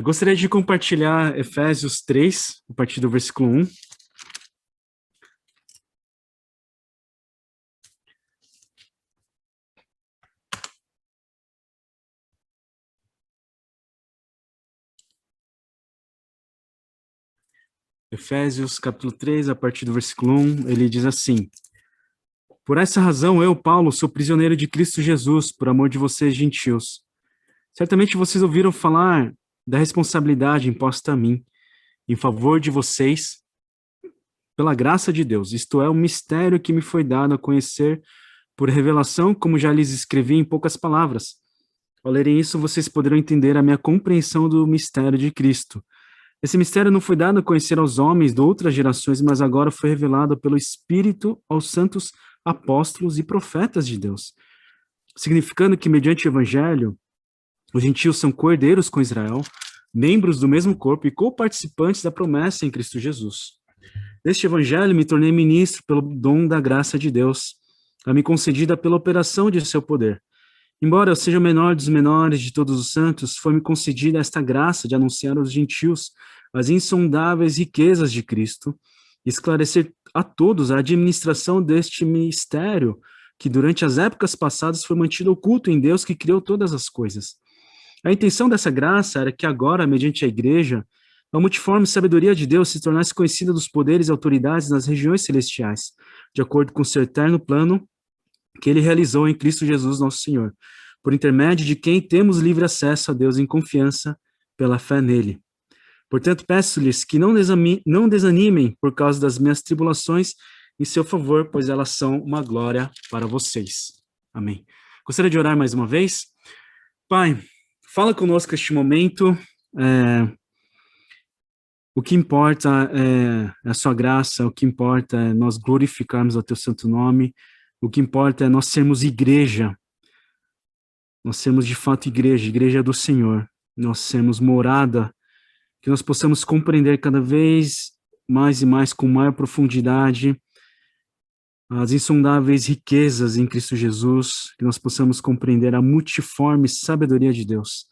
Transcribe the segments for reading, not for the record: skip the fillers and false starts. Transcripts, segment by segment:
Gostaria de compartilhar Efésios 3, a partir do versículo 1. Efésios, capítulo 3, a partir do versículo 1, ele diz assim: Por essa razão, eu, Paulo, sou prisioneiro de Cristo Jesus, por amor de vocês, gentios. Certamente vocês ouviram falar da responsabilidade imposta a mim, em favor de vocês, pela graça de Deus. Isto é, o mistério que me foi dado a conhecer por revelação, como já lhes escrevi em poucas palavras. Ao lerem isso, vocês poderão entender a minha compreensão do mistério de Cristo. Esse mistério não foi dado a conhecer aos homens de outras gerações, mas agora foi revelado pelo Espírito aos santos apóstolos e profetas de Deus, significando que, mediante o Evangelho, os gentios são co-herdeiros com Israel, membros do mesmo corpo e co-participantes da promessa em Cristo Jesus. Neste Evangelho, me tornei ministro pelo dom da graça de Deus, a me concedida pela operação de seu poder. Embora eu seja o menor dos menores de todos os santos, foi-me concedida esta graça de anunciar aos gentios as insondáveis riquezas de Cristo, e esclarecer a todos a administração deste mistério, que durante as épocas passadas foi mantido oculto em Deus que criou todas as coisas. A intenção dessa graça era que agora, mediante a igreja, a multiforme sabedoria de Deus se tornasse conhecida dos poderes e autoridades nas regiões celestiais, de acordo com seu eterno plano que ele realizou em Cristo Jesus, nosso Senhor, por intermédio de quem temos livre acesso a Deus em confiança pela fé nele. Portanto, peço-lhes que não desanimem por causa das minhas tribulações em seu favor, pois elas são uma glória para vocês. Amém. Gostaria de orar mais uma vez. Pai, fala conosco este momento. O que importa é a sua graça, o que importa é nós glorificarmos o teu santo nome, o que importa é nós sermos igreja, nós sermos de fato igreja, igreja do Senhor, nós sermos morada, que nós possamos compreender cada vez mais e mais com maior profundidade as insondáveis riquezas em Cristo Jesus, que nós possamos compreender a multiforme sabedoria de Deus.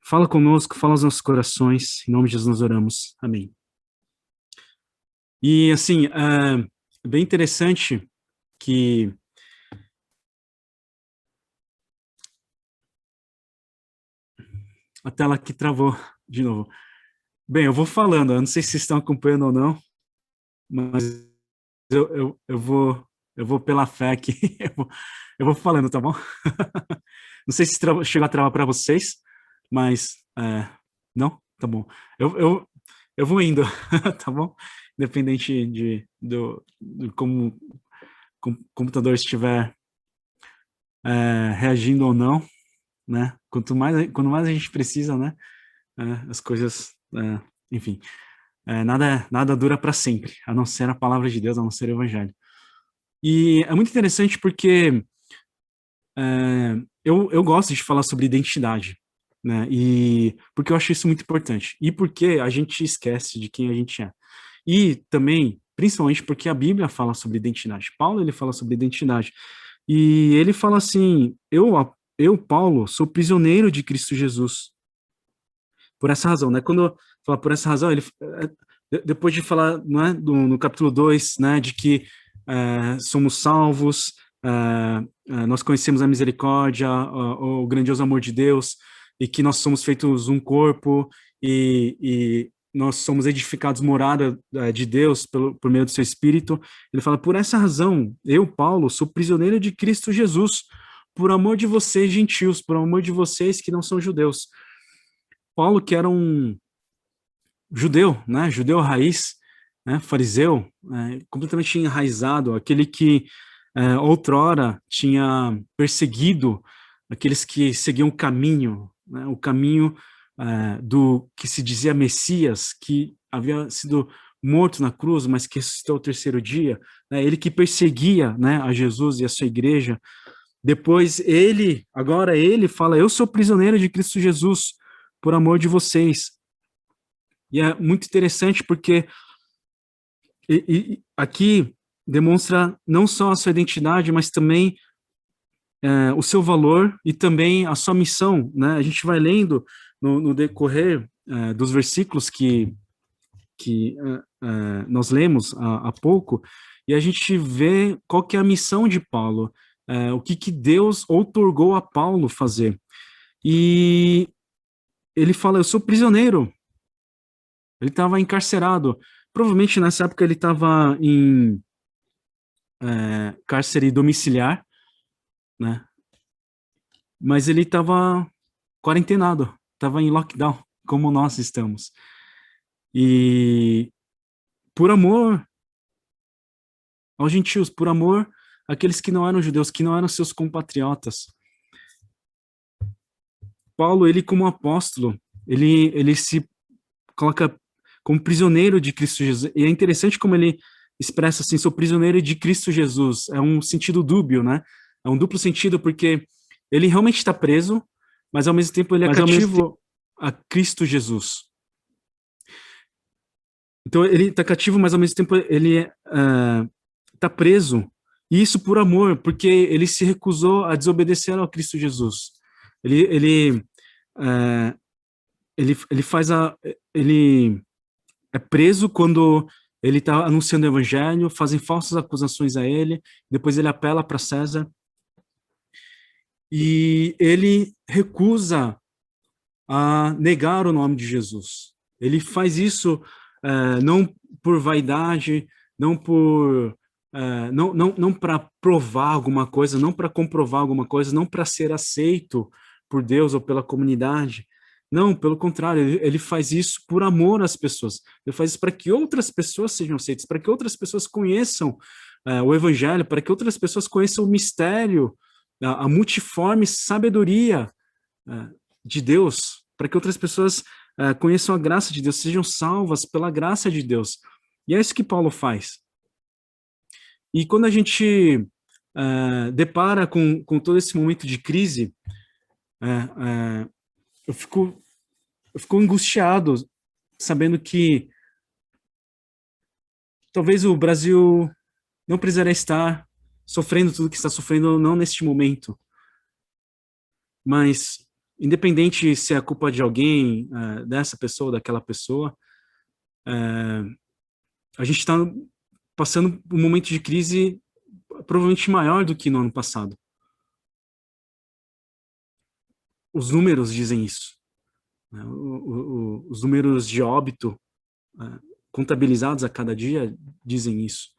Fala conosco, fala aos nossos corações, em nome de Jesus nós oramos. Amém. E assim, é bem interessante que a tela aqui travou de novo. Bem, eu vou falando, eu não sei se vocês estão acompanhando ou não, mas eu vou pela fé aqui, eu vou falando, tá bom? Não sei se chegou a travar para vocês, mas não? Tá bom. Eu vou indo, tá bom? Independente do como o computador estiver reagindo ou não, né? Quanto mais a gente precisa, né? As coisas, enfim, nada dura para sempre, a não ser a palavra de Deus, a não ser o Evangelho. E é muito interessante porque eu gosto de falar sobre identidade, né? E porque eu acho isso muito importante. E porque a gente esquece de quem a gente é. E também, principalmente porque a Bíblia fala sobre identidade. Paulo, ele fala sobre identidade. E ele fala assim, eu, Paulo, sou prisioneiro de Cristo Jesus. Por essa razão, né? Quando fala por essa razão, ele depois de falar, não é, no capítulo 2, né, de que somos salvos, nós conhecemos a misericórdia, o grandioso amor de Deus, e que nós somos feitos um corpo, e nós somos edificados morada de Deus por meio do seu Espírito. Ele fala, por essa razão, eu, Paulo, sou prisioneiro de Cristo Jesus, por amor de vocês, gentios, por amor de vocês que não são judeus. Paulo, que era um judeu, né, judeu raiz, né, fariseu, completamente enraizado, aquele que outrora tinha perseguido aqueles que seguiam o caminho, né, o caminho do que se dizia Messias, que havia sido morto na cruz, mas que ressuscitou ao terceiro dia, né, ele que perseguia, né, a Jesus e a sua igreja. Depois agora ele fala, eu sou prisioneiro de Cristo Jesus, por amor de vocês. E é muito interessante porque aqui demonstra não só a sua identidade, mas também o seu valor e também a sua missão, né? A gente vai lendo no decorrer dos versículos que nós lemos há pouco, e a gente vê qual que é a missão de Paulo, o que Deus outorgou a Paulo fazer. E ele fala, eu sou prisioneiro. Ele estava encarcerado. Provavelmente nessa época ele estava em cárcere domiciliar, né? Mas ele estava quarentenado, estava em lockdown, como nós estamos. E por amor aos gentios, por amor àqueles que não eram judeus, que não eram seus compatriotas. Paulo, ele como apóstolo, ele se coloca como prisioneiro de Cristo Jesus. E é interessante como ele expressa assim, sou prisioneiro de Cristo Jesus. É um sentido dúbio, né? É um duplo sentido, porque ele realmente está preso, mas ao mesmo tempo ele é cativo a Cristo Jesus. Então ele está cativo, mas ao mesmo tempo ele está preso. E isso por amor, porque ele se recusou a desobedecer ao Cristo Jesus. Ele faz ele é preso quando ele está anunciando o evangelho, fazem falsas acusações a ele, depois ele apela para César, e ele recusa a negar o nome de Jesus. Ele faz isso não por vaidade, não por não para provar alguma coisa, não para comprovar alguma coisa, não para ser aceito por Deus ou pela comunidade. Não, pelo contrário, ele faz isso por amor às pessoas. Ele faz isso para que outras pessoas sejam aceitas, para que outras pessoas conheçam o evangelho, para que outras pessoas conheçam o mistério, a multiforme sabedoria de Deus, para que outras pessoas conheçam a graça de Deus, sejam salvas pela graça de Deus. E é isso que Paulo faz. E quando a gente depara com todo esse momento de crise, eu fico angustiado, sabendo que talvez o Brasil não precisaria estar sofrendo tudo que está sofrendo, não neste momento. Mas, independente se é a culpa de alguém, dessa pessoa, daquela pessoa, a gente está passando um momento de crise provavelmente maior do que no ano passado. Os números dizem isso. Né? Os números de óbito contabilizados a cada dia dizem isso.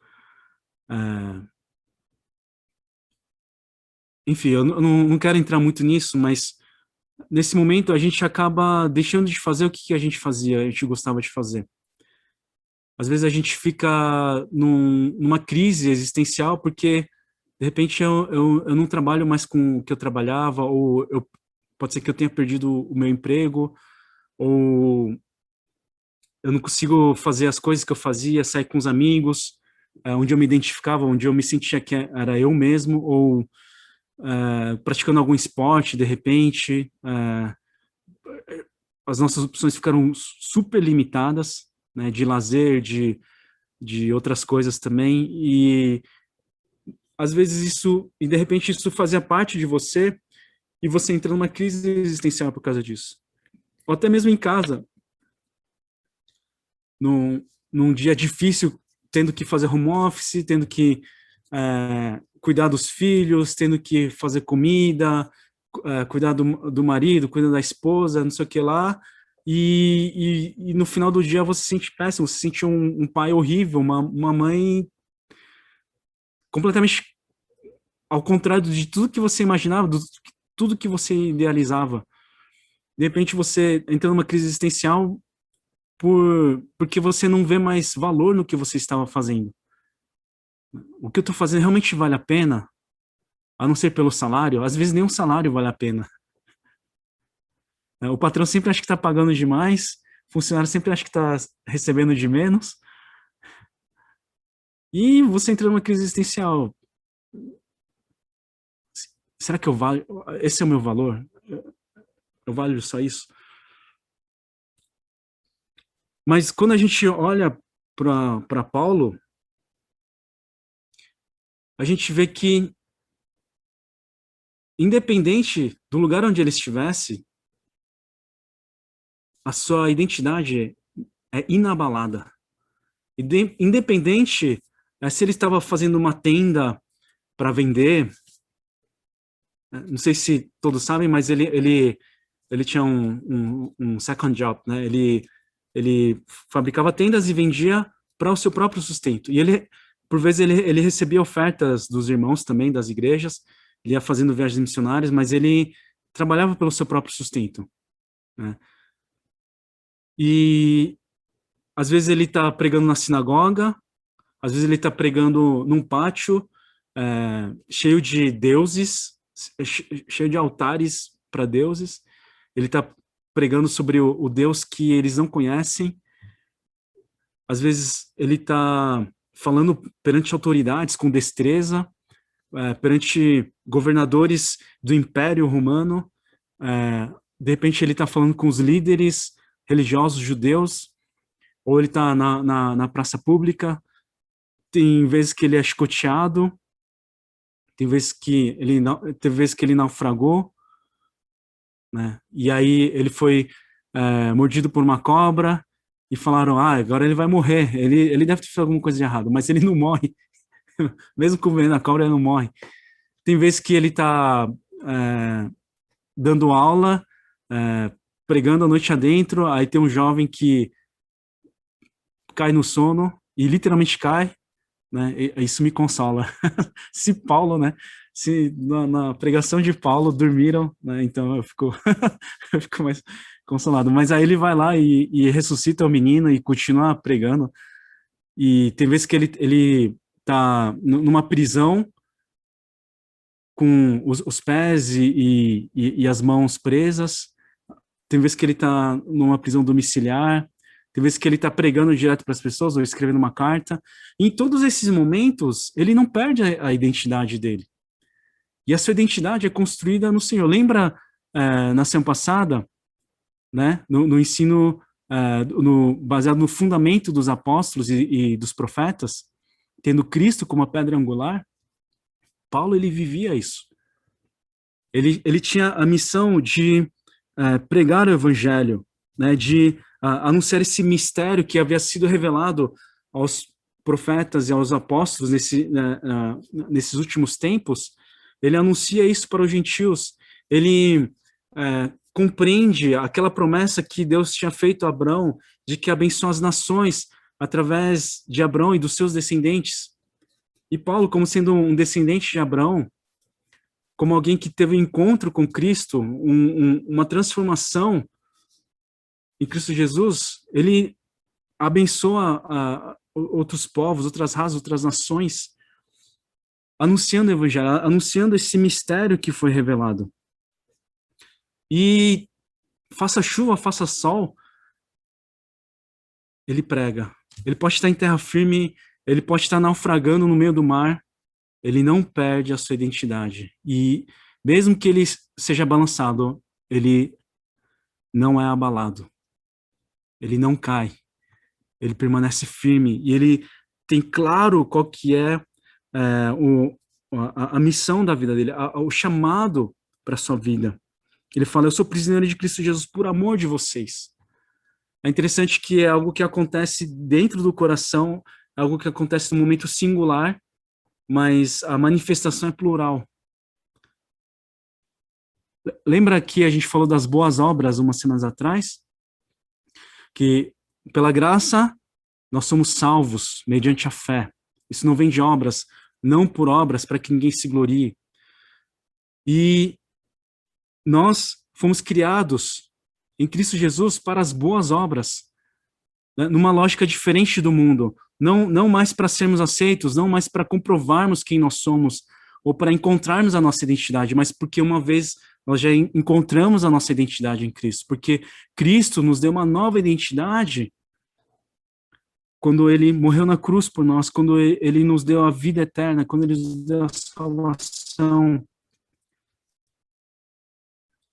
Enfim, eu não quero entrar muito nisso, mas nesse momento a gente acaba deixando de fazer o que a gente fazia, a gente gostava de fazer. Às vezes a gente fica numa crise existencial porque, de repente, eu não trabalho mais com o que eu trabalhava, ou pode ser que eu tenha perdido o meu emprego, ou eu não consigo fazer as coisas que eu fazia, sair com os amigos, onde eu me identificava, onde eu me sentia que era eu mesmo, ou praticando algum esporte, de repente. As nossas opções ficaram super limitadas, né, de lazer, de outras coisas também, e às vezes isso, e de repente isso fazia parte de você, e você entra numa crise existencial por causa disso. Ou até mesmo em casa, num dia difícil, tendo que fazer home office, tendo que cuidar dos filhos, tendo que fazer comida, cuidar do marido, cuidar da esposa, não sei o que lá, e no final do dia você se sente péssimo, você se sente um pai horrível, uma mãe completamente ao contrário de tudo que você imaginava, tudo que você idealizava. De repente você entra numa crise existencial porque você não vê mais valor no que você estava fazendo. O que eu estou fazendo realmente vale a pena? A não ser pelo salário? Às vezes nem um salário vale a pena. O patrão sempre acha que está pagando demais, o funcionário sempre acha que está recebendo de menos, e você entra numa crise existencial. Será que eu valho? Esse é o meu valor? Eu valho só isso? Mas quando a gente olha para Paulo, a gente vê que, independente do lugar onde ele estivesse, a sua identidade é inabalada. Independente se ele estava fazendo uma tenda para vender, não sei se todos sabem, mas ele tinha um second job, né? Ele fabricava tendas e vendia para o seu próprio sustento. E ele, por vezes, ele recebia ofertas dos irmãos também, das igrejas, ele ia fazendo viagens missionárias, mas ele trabalhava pelo seu próprio sustento, né? E às vezes ele está pregando na sinagoga, às vezes ele está pregando num pátio cheio de deuses, cheio de altares para deuses. Ele está pregando sobre o Deus que eles não conhecem. Às vezes ele está falando perante autoridades com destreza, perante governadores do Império Romano. De repente ele está falando com os líderes religiosos judeus, ou ele está na praça pública. Tem vezes que ele é chicoteado, tem vezes que ele naufragou, né? E aí ele foi mordido por uma cobra e falaram, agora ele vai morrer, ele deve ter feito alguma coisa de errado, mas ele não morre, mesmo com o veneno da cobra ele não morre. Tem vezes que ele está dando aula, pregando a noite adentro, aí tem um jovem que cai no sono, e literalmente cai, né? Isso me consola. Se Paulo, né? Se na pregação de Paulo dormiram, né? Então eu fico, eu fico mais consolado. Mas aí ele vai lá e ressuscita o menino e continua pregando. E tem vezes que ele tá numa prisão com os pés e as mãos presas. Tem vezes que ele tá numa prisão domiciliar. Tem vezes que ele está pregando direto para as pessoas ou escrevendo uma carta. E em todos esses momentos, ele não perde a identidade dele. E a sua identidade é construída no Senhor. Lembra, na semana passada, né, no ensino baseado no fundamento dos apóstolos e dos profetas, tendo Cristo como a pedra angular? Paulo, ele vivia isso. Ele tinha a missão de pregar o evangelho, né, de anunciar esse mistério que havia sido revelado aos profetas e aos apóstolos nesses últimos tempos. Ele anuncia isso para os gentios. Ele compreende aquela promessa que Deus tinha feito a Abraão, de que abençoa as nações através de Abraão e dos seus descendentes. E Paulo, como sendo um descendente de Abraão, como alguém que teve um encontro com Cristo, uma transformação em Cristo Jesus, ele abençoa outros povos, outras raças, outras nações, anunciando o evangelho, anunciando esse mistério que foi revelado. E faça chuva, faça sol, ele prega. Ele pode estar em terra firme, ele pode estar naufragando no meio do mar, ele não perde a sua identidade. E mesmo que ele seja balançado, ele não é abalado. Ele não cai. Ele permanece firme. E ele tem claro qual que é a missão da vida dele, o chamado para a sua vida. Ele fala, eu sou prisioneiro de Cristo Jesus por amor de vocês. É interessante que é algo que acontece dentro do coração, é algo que acontece no momento singular, mas a manifestação é plural. Lembra que a gente falou das boas obras umas semanas atrás? Que pela graça nós somos salvos mediante a fé. Isso não vem de obras, não por obras, para que ninguém se glorie. E nós fomos criados em Cristo Jesus para as boas obras, né? Numa lógica diferente do mundo. Não mais para sermos aceitos, não mais para comprovarmos quem nós somos, ou para encontrarmos a nossa identidade, mas porque uma vez nós já encontramos a nossa identidade em Cristo, porque Cristo nos deu uma nova identidade quando ele morreu na cruz por nós, quando ele nos deu a vida eterna, quando ele nos deu a salvação.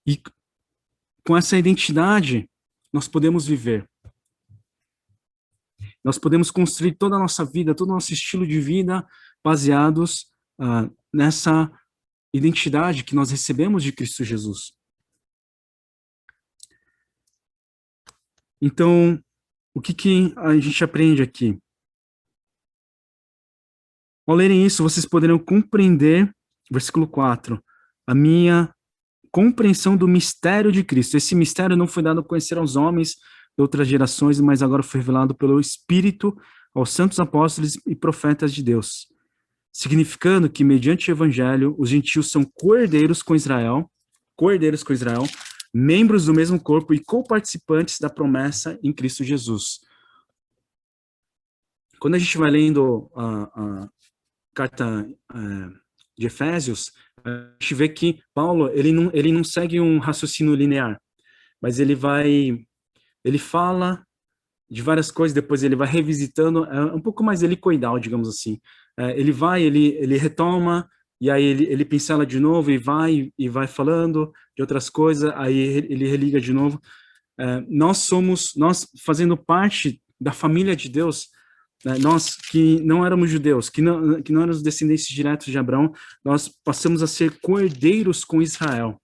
E com essa identidade, nós podemos viver. Nós podemos construir toda a nossa vida, todo o nosso estilo de vida baseados nessa identidade que nós recebemos de Cristo Jesus. Então, o que que a gente aprende aqui? Ao lerem isso, vocês poderão compreender, versículo 4, a minha compreensão do mistério de Cristo. Esse mistério não foi dado a conhecer aos homens de outras gerações, mas agora foi revelado pelo Espírito aos santos apóstolos e profetas de Deus, significando que, mediante o evangelho, os gentios são coerdeiros com Israel, membros do mesmo corpo e co-participantes da promessa em Cristo Jesus. Quando a gente vai lendo a carta de Efésios, a gente vê que Paulo, ele não segue um raciocínio linear, mas ele fala de várias coisas, depois ele vai revisitando, é um pouco mais helicoidal, digamos assim. Ele retoma, e aí ele pincela de novo, e vai falando de outras coisas, aí ele religa de novo. Nós fazendo parte da família de Deus, né, nós que não éramos judeus, que não éramos descendentes diretos de Abraão, nós passamos a ser coerdeiros com Israel.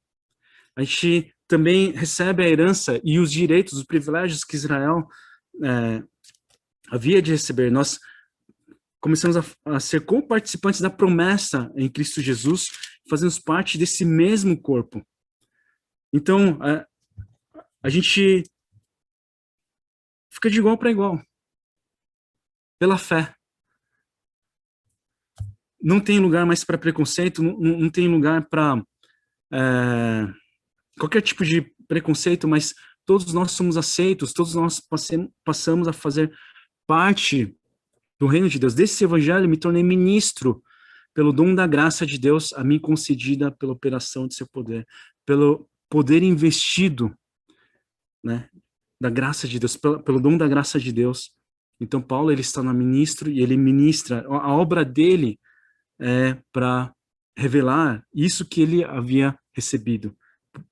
A gente também recebe a herança e os direitos, os privilégios que Israel havia de receber. Nós começamos a ser co-participantes da promessa em Cristo Jesus, fazemos parte desse mesmo corpo. Então, a gente fica de igual para igual, pela fé. Não tem lugar mais para preconceito, não tem lugar para qualquer tipo de preconceito, mas todos nós somos aceitos, todos nós passamos a fazer parte do reino de Deus. Desse evangelho me tornei ministro pelo dom da graça de Deus a mim concedida pela operação de seu poder, pelo poder investido, né, da graça de Deus, pelo dom da graça de Deus. Então Paulo, ele está no ministro e ele ministra, a obra dele é para revelar isso que ele havia recebido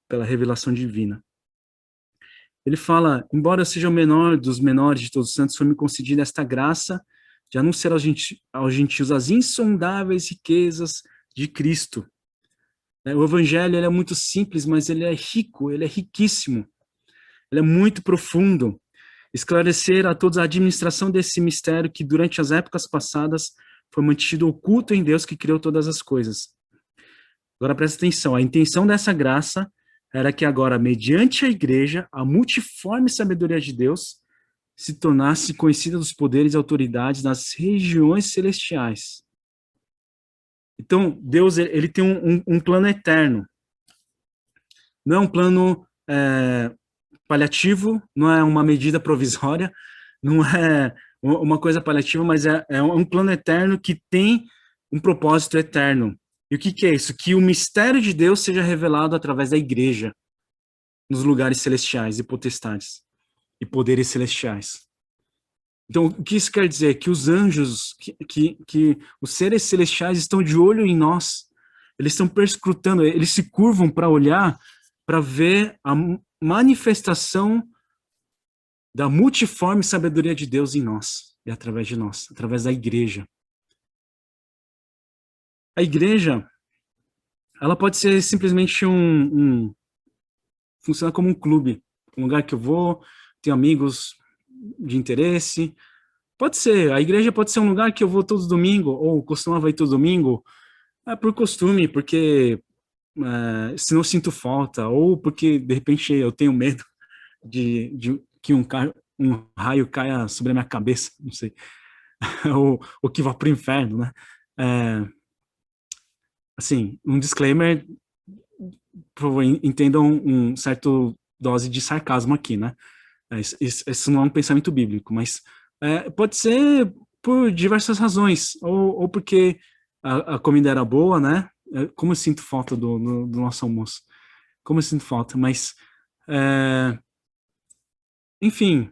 pela revelação divina. Ele fala, embora eu seja o menor dos menores de todos os santos, foi-me concedida esta graça de anunciar aos gentios as insondáveis riquezas de Cristo. O evangelho ele é muito simples, mas ele é rico, ele é riquíssimo, ele é muito profundo. Esclarecer a todos a administração desse mistério que durante as épocas passadas foi mantido oculto em Deus que criou todas as coisas. Agora presta atenção, a intenção dessa graça era que agora, mediante a igreja, a multiforme sabedoria de Deus se tornasse conhecida dos poderes e autoridades nas regiões celestiais. Então, Deus ele tem um plano eterno. Não é um plano paliativo, não é uma medida provisória, não é uma coisa paliativa, mas é um plano eterno que tem um propósito eterno. E o que é isso? Que o mistério de Deus seja revelado através da igreja, nos lugares celestiais e potestades, e poderes celestiais. Então, o que isso quer dizer? Que os anjos, que os seres celestiais estão de olho em nós, eles estão perscrutando, eles se curvam para olhar, para ver a manifestação da multiforme sabedoria de Deus em nós, e através de nós, através da igreja. A igreja, ela pode ser simplesmente funciona como um clube, um lugar que eu vou, tenho amigos de interesse. Pode ser, a igreja pode ser um lugar que eu vou todo domingo, ou costumava ir todo domingo, por costume, porque se não sinto falta, ou porque de repente eu tenho medo de que um raio caia sobre a minha cabeça, não sei, ou que vá para o inferno, né? Assim, um disclaimer, por favor, entendam um certo dose de sarcasmo aqui, né? Isso não é um pensamento bíblico, mas pode ser por diversas razões, ou porque a comida era boa, né? Como eu sinto falta do nosso almoço, como eu sinto falta, mas enfim,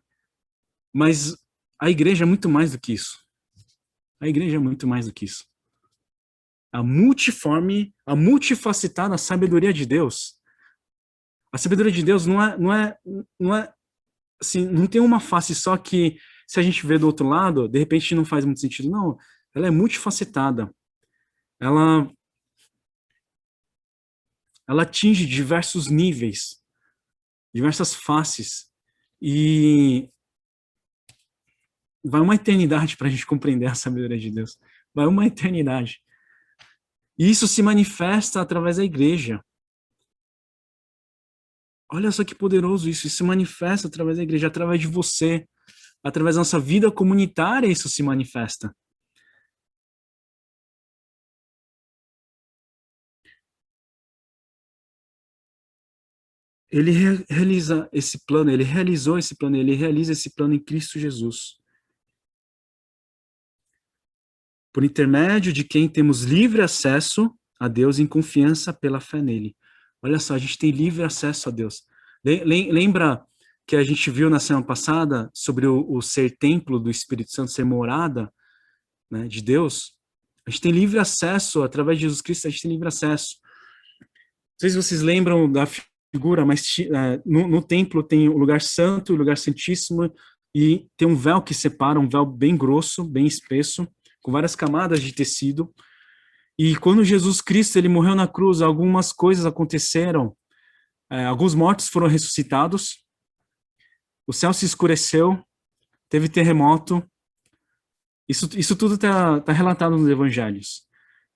mas a igreja é muito mais do que isso. A igreja é muito mais do que isso. A multiforme, a multifacetada sabedoria de Deus. A sabedoria de Deus não é assim, não tem uma face só que, se a gente vê do outro lado, de repente não faz muito sentido. Não, ela é multifacetada. Ela atinge diversos níveis, diversas faces. E vai uma eternidade para a gente compreender a sabedoria de Deus. Vai uma eternidade. E isso se manifesta através da igreja. Olha só que poderoso isso. Isso se manifesta através da igreja, através de você. Através da nossa vida comunitária, isso se manifesta. Ele realiza esse plano, ele realizou esse plano, ele realiza esse plano em Cristo Jesus. Por intermédio de quem temos livre acesso a Deus em confiança pela fé nele. Olha só, a gente tem livre acesso a Deus. Lembra que a gente viu na semana passada sobre o ser templo do Espírito Santo, ser morada, né, de Deus? A gente tem livre acesso, através de Jesus Cristo, a gente tem livre acesso. Não sei se vocês lembram da figura, mas no templo tem o lugar santo, o lugar santíssimo, e tem um véu que separa, um véu bem grosso, bem espesso, com várias camadas de tecido. E quando Jesus Cristo ele morreu na cruz, algumas coisas aconteceram. Alguns mortos foram ressuscitados, o céu se escureceu, teve terremoto. Isso tudo está relatado nos evangelhos.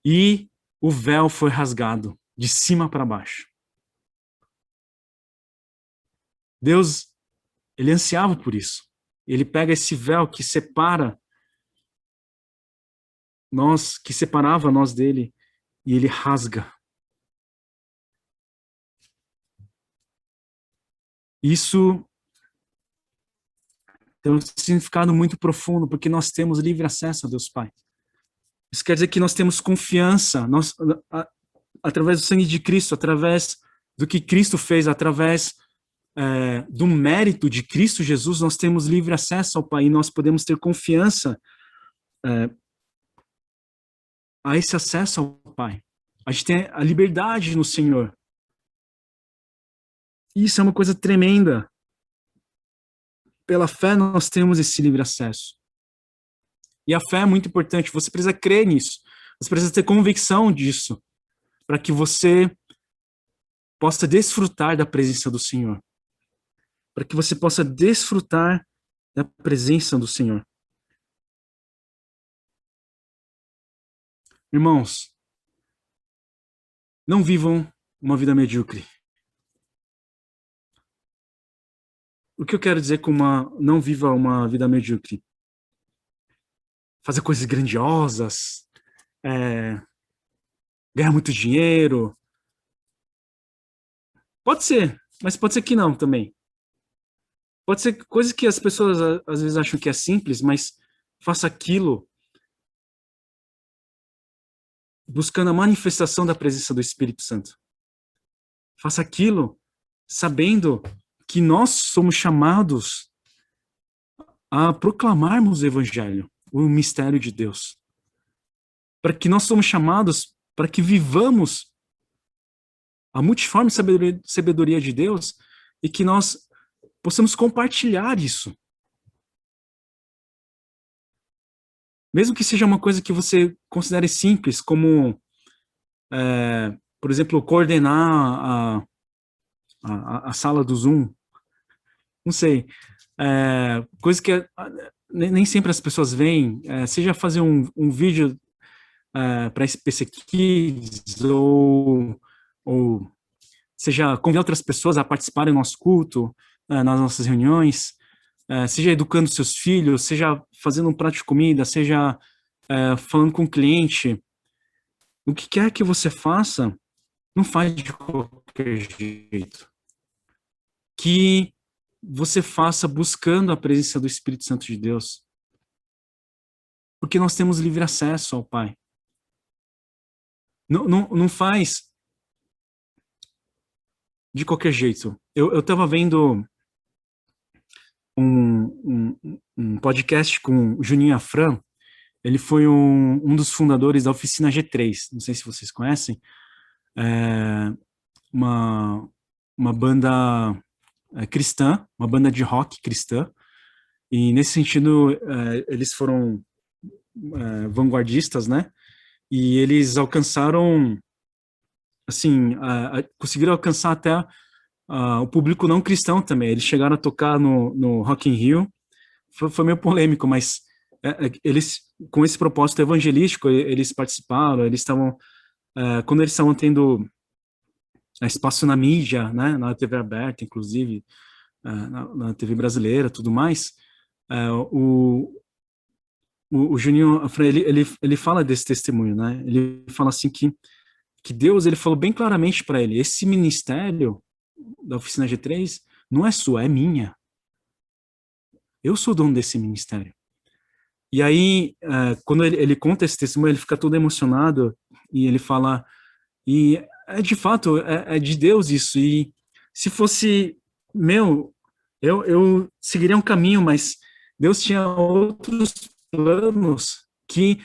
E o véu foi rasgado, de cima para baixo. Deus, ele ansiava por isso. Ele pega esse véu que separa nós, que separava nós dele, e ele rasga. Isso tem um significado muito profundo, porque nós temos livre acesso a Deus Pai. Isso quer dizer que nós temos confiança, através do sangue de Cristo, através do que Cristo fez, através do mérito de Cristo Jesus, nós temos livre acesso ao Pai, e nós podemos ter confiança a esse acesso ao Pai. A gente tem a liberdade no Senhor. Isso é uma coisa tremenda. Pela fé nós temos esse livre acesso. E a fé é muito importante, você precisa crer nisso. Você precisa ter convicção disso, para que você possa desfrutar da presença do Senhor. Para que você possa desfrutar da presença do Senhor. Irmãos, não vivam uma vida medíocre. O que eu quero dizer com não viva uma vida medíocre? Fazer coisas grandiosas, ganhar muito dinheiro. Pode ser, mas pode ser que não também. Pode ser coisas que as pessoas às vezes acham que é simples, mas faça aquilo buscando a manifestação da presença do Espírito Santo. Faça aquilo sabendo que nós somos chamados a proclamarmos o Evangelho, o mistério de Deus. Para que nós somos chamados para que vivamos a multiforme sabedoria de Deus e que nós possamos compartilhar isso. Mesmo que seja uma coisa que você considere simples, como, por exemplo, coordenar a sala do Zoom. Não sei. Coisa que nem sempre as pessoas veem. Seja fazer um vídeo para SPC Kids, ou seja convidar outras pessoas a participarem do nosso culto, nas nossas reuniões, seja educando seus filhos, seja fazendo um prato de comida, seja falando com o cliente. O que quer que você faça, não faz de qualquer jeito. Que você faça buscando a presença do Espírito Santo de Deus. Porque nós temos livre acesso ao Pai. Não faz de qualquer jeito. Eu estava vendo um podcast com o Juninho Afran. Ele foi um dos fundadores da Oficina G3. Não sei se vocês conhecem. Uma banda cristã, uma banda de rock cristã. E nesse sentido, eles foram vanguardistas, né? E eles alcançaram, assim, conseguiram alcançar até o público não cristão também. Eles chegaram a tocar no Rock in Rio. Foi meio polêmico, mas eles, com esse propósito evangelístico, eles participaram, eles estavam, quando eles estavam tendo espaço na mídia, né, na TV aberta, inclusive, na TV brasileira, tudo mais, o, o Juninho, ele fala desse testemunho, né, ele fala assim que Deus, ele falou bem claramente para ele, esse ministério da Oficina G3 não é sua, é minha. Eu sou dono desse ministério. E aí, quando ele conta esse testemunho, ele fica todo emocionado e ele fala, e de fato, é de Deus isso. E se fosse meu, eu seguiria um caminho, mas Deus tinha outros planos que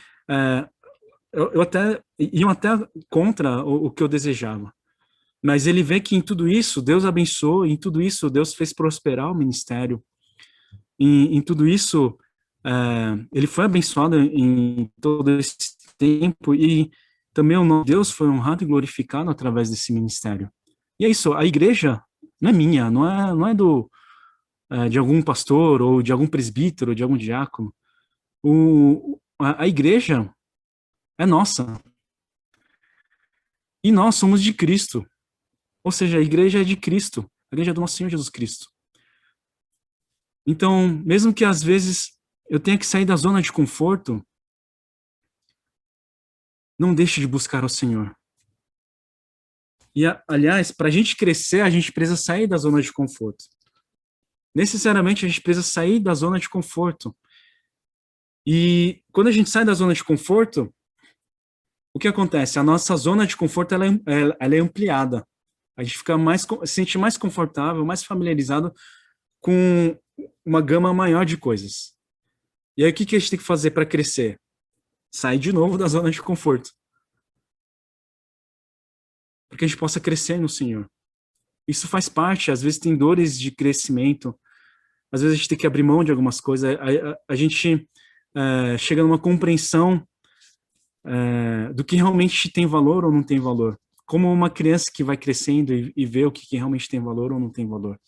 eu até iam até contra o que eu desejava. Mas ele vê que em tudo isso Deus abençoou, em tudo isso Deus fez prosperar o ministério. Em tudo isso, ele foi abençoado em todo esse tempo e também o nome de Deus foi honrado e glorificado através desse ministério. E é isso, a igreja não é minha, não é de algum pastor ou de algum presbítero, ou de algum diácono. A igreja é nossa. E nós somos de Cristo. Ou seja, a igreja é de Cristo. A igreja é do nosso Senhor Jesus Cristo. Então, mesmo que às vezes eu tenha que sair da zona de conforto, não deixe de buscar o Senhor. E, aliás, para a gente crescer, a gente precisa sair da zona de conforto. Necessariamente, a gente precisa sair da zona de conforto. E quando a gente sai da zona de conforto, o que acontece? A nossa zona de conforto ela é ampliada. A gente fica se sente mais confortável, mais familiarizado com uma gama maior de coisas. E aí, o que a gente tem que fazer para crescer? Sair de novo da zona de conforto. Para que a gente possa crescer no Senhor. Isso faz parte, às vezes tem dores de crescimento, às vezes a gente tem que abrir mão de algumas coisas, a gente chega numa compreensão do que realmente tem valor ou não tem valor. Como uma criança que vai crescendo e vê o que realmente tem valor ou não tem valor.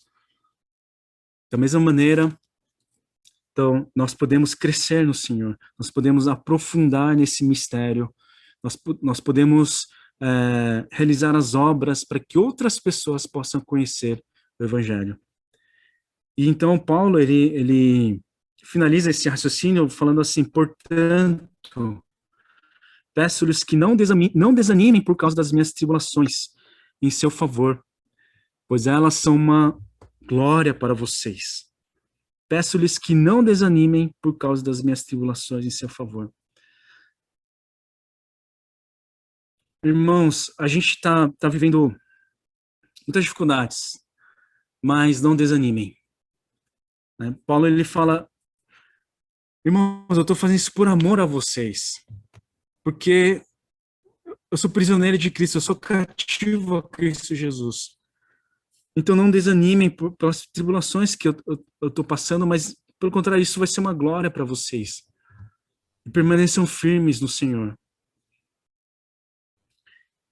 Da mesma maneira, então, nós podemos crescer no Senhor, nós podemos aprofundar nesse mistério, nós podemos realizar as obras para que outras pessoas possam conhecer o Evangelho. E então Paulo, ele finaliza esse raciocínio falando assim, portanto, peço-lhes que não desanimem por causa das minhas tribulações em seu favor, pois elas são uma glória para vocês. Peço-lhes que não desanimem por causa das minhas tribulações em seu favor. Irmãos, a gente tá vivendo muitas dificuldades, mas não desanimem. Né? Paulo, ele fala, irmãos, eu estou fazendo isso por amor a vocês, porque eu sou prisioneiro de Cristo, eu sou cativo a Cristo Jesus. Então não desanimem pelas tribulações que eu estou passando, mas pelo contrário, isso vai ser uma glória para vocês. E permaneçam firmes no Senhor.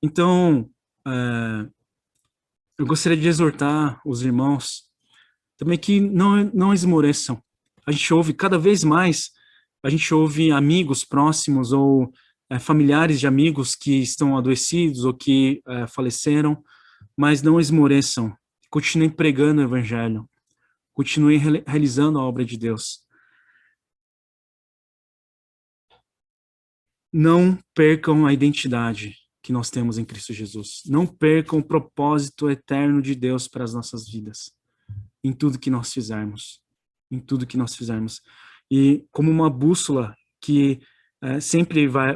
Então, eu gostaria de exortar os irmãos também que não esmoreçam. A gente ouve cada vez mais, a gente ouve amigos próximos ou familiares de amigos que estão adoecidos ou que faleceram, mas não esmoreçam. Continuem pregando o evangelho. Continuem realizando a obra de Deus. Não percam a identidade que nós temos em Cristo Jesus. Não percam o propósito eterno de Deus para as nossas vidas. Em tudo que nós fizermos. Em tudo que nós fizermos. E como uma bússola que sempre vai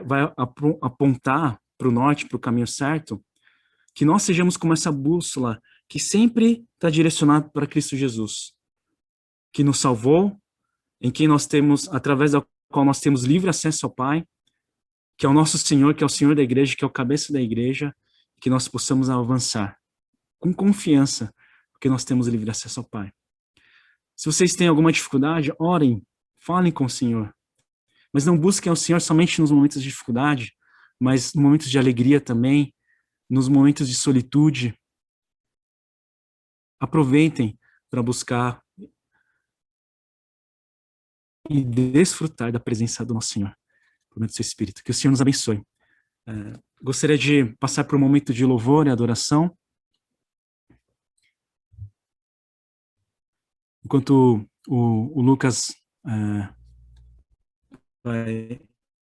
apontar para o norte, para o caminho certo, que nós sejamos como essa bússola que sempre está direcionada para Cristo Jesus, que nos salvou, em quem nós temos, através da qual nós temos livre acesso ao Pai, que é o nosso Senhor, que é o Senhor da igreja, que é o cabeça da igreja, que nós possamos avançar com confiança, porque nós temos livre acesso ao Pai. Se vocês têm alguma dificuldade, orem, falem com o Senhor, mas não busquem o Senhor somente nos momentos de dificuldade, mas nos momentos de alegria também, nos momentos de solitude. aproveitem para buscar e desfrutar da presença do nosso Senhor, por meio do seu Espírito. Que o Senhor nos abençoe. Gostaria de passar por um momento de louvor e adoração. Enquanto o Lucas vai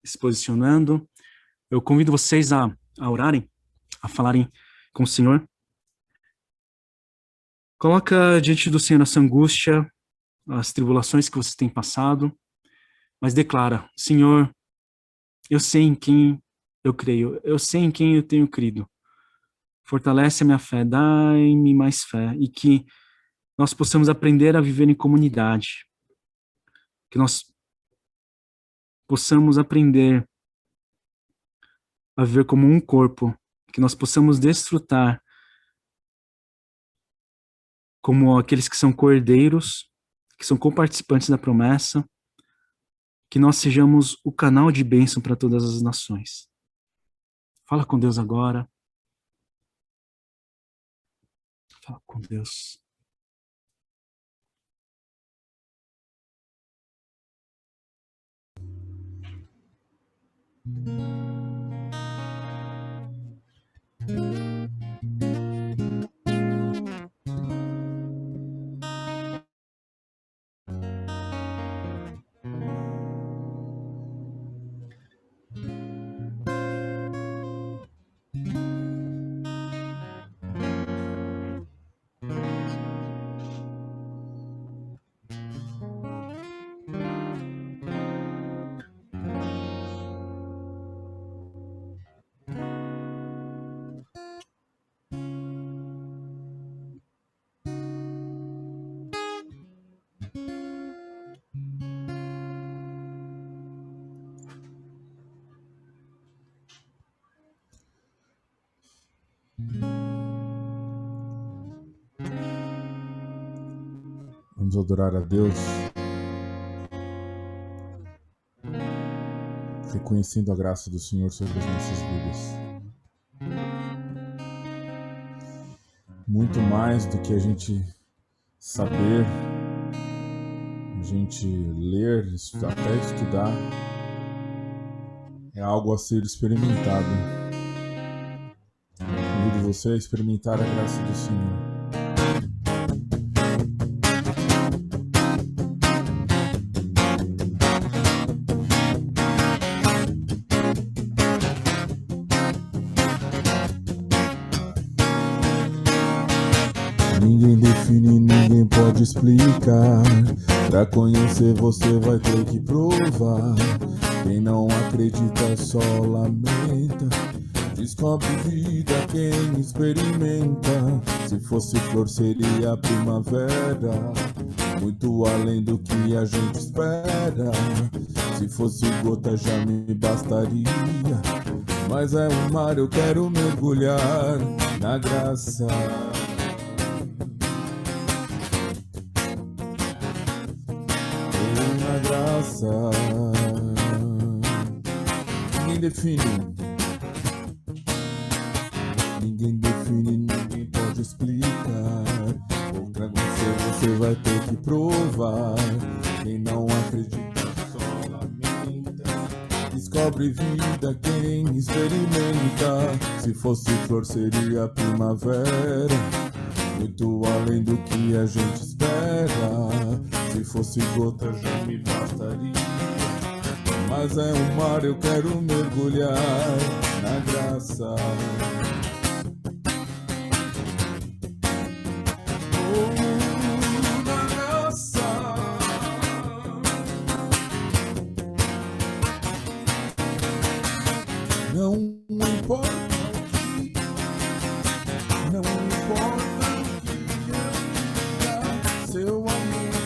se posicionando, eu convido vocês a orarem, a falarem com o Senhor. Coloca diante do Senhor essa angústia, as tribulações que você tem passado, mas declara: Senhor, eu sei em quem eu creio, eu sei em quem eu tenho crido. Fortalece a minha fé, dai-me mais fé, e que nós possamos aprender a viver em comunidade, que nós possamos aprender a viver como um corpo, que nós possamos desfrutar como aqueles que são cordeiros, que são coparticipantes da promessa, que nós sejamos o canal de bênção para todas as nações. Fala com Deus agora. Fala com Deus. Vamos adorar a Deus, reconhecendo a graça do Senhor sobre as nossas vidas. Muito mais do que a gente saber, a gente ler, até estudar, é algo a ser experimentado. Convido você a experimentar a graça do Senhor. Ninguém define, ninguém pode explicar. Pra conhecer você vai ter que provar. Quem não acredita só lamenta. Descobre vida quem experimenta. Se fosse flor seria primavera, muito além do que a gente espera. Se fosse gota já me bastaria, mas é um mar, eu quero mergulhar na graça. Ninguém define, ninguém pode explicar. Pra você vai ter que provar. Quem não acredita só lamenta. Descobre vida quem experimenta. Se fosse flor seria primavera, muito além do que a gente espera. Se fosse gota já me bastaria, mas é um mar, eu quero mergulhar na graça. Oh, na graça. Não importa o que, não importa o que eu diga, seu amor.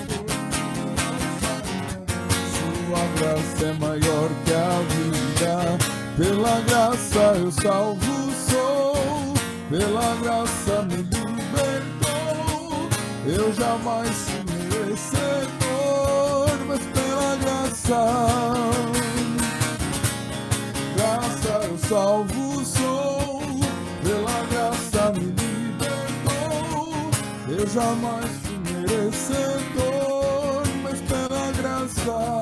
Sua graça é maior que a vida. Pela graça eu salvo sou. Pela graça me libertou. Eu jamais fui merecedor, mas pela graça, graça eu salvo sou. Pela graça me libertou. Eu jamais fui merecedor, mas pela graça.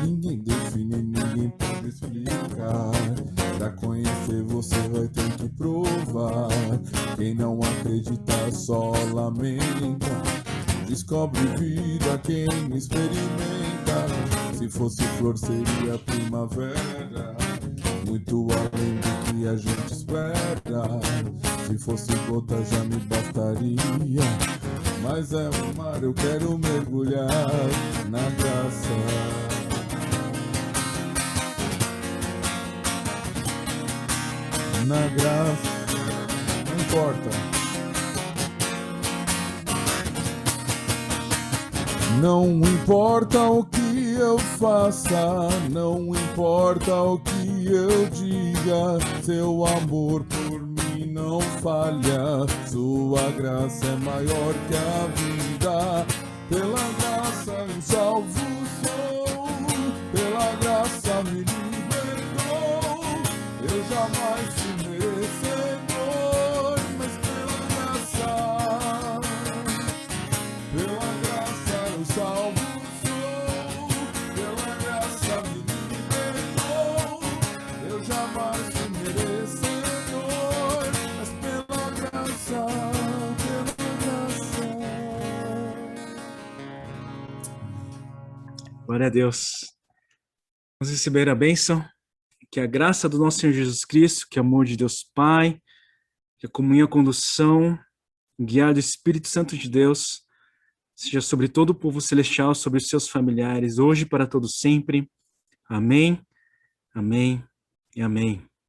Ninguém define, ninguém pode explicar. Pra conhecer você vai ter que provar. Quem não acredita só lamenta. Descobre vida quem experimenta. Se fosse flor seria primavera, muito além do que a gente espera. Se fosse gota já me bastaria, mas é um mar, eu quero mergulhar na graça. Na graça, não importa. Não importa o que eu faça, não importa o que eu diga, seu amor por mim não falha, sua graça é maior que a vida. Pela graça eu salvo sou, pela graça me libertou, eu jamais fui merecedor, mas pela graça eu salvo sou, pela graça me libertou, eu jamais fui merecedor, mas pela graça, pela graça. Glória a Deus. Vamos receber a bênção. Que a graça do nosso Senhor Jesus Cristo, que o amor de Deus Pai, que a comunhão e a condução, o guiar do Espírito Santo de Deus, seja sobre todo o povo celestial, sobre os seus familiares, hoje e para todos sempre. Amém, amém e amém.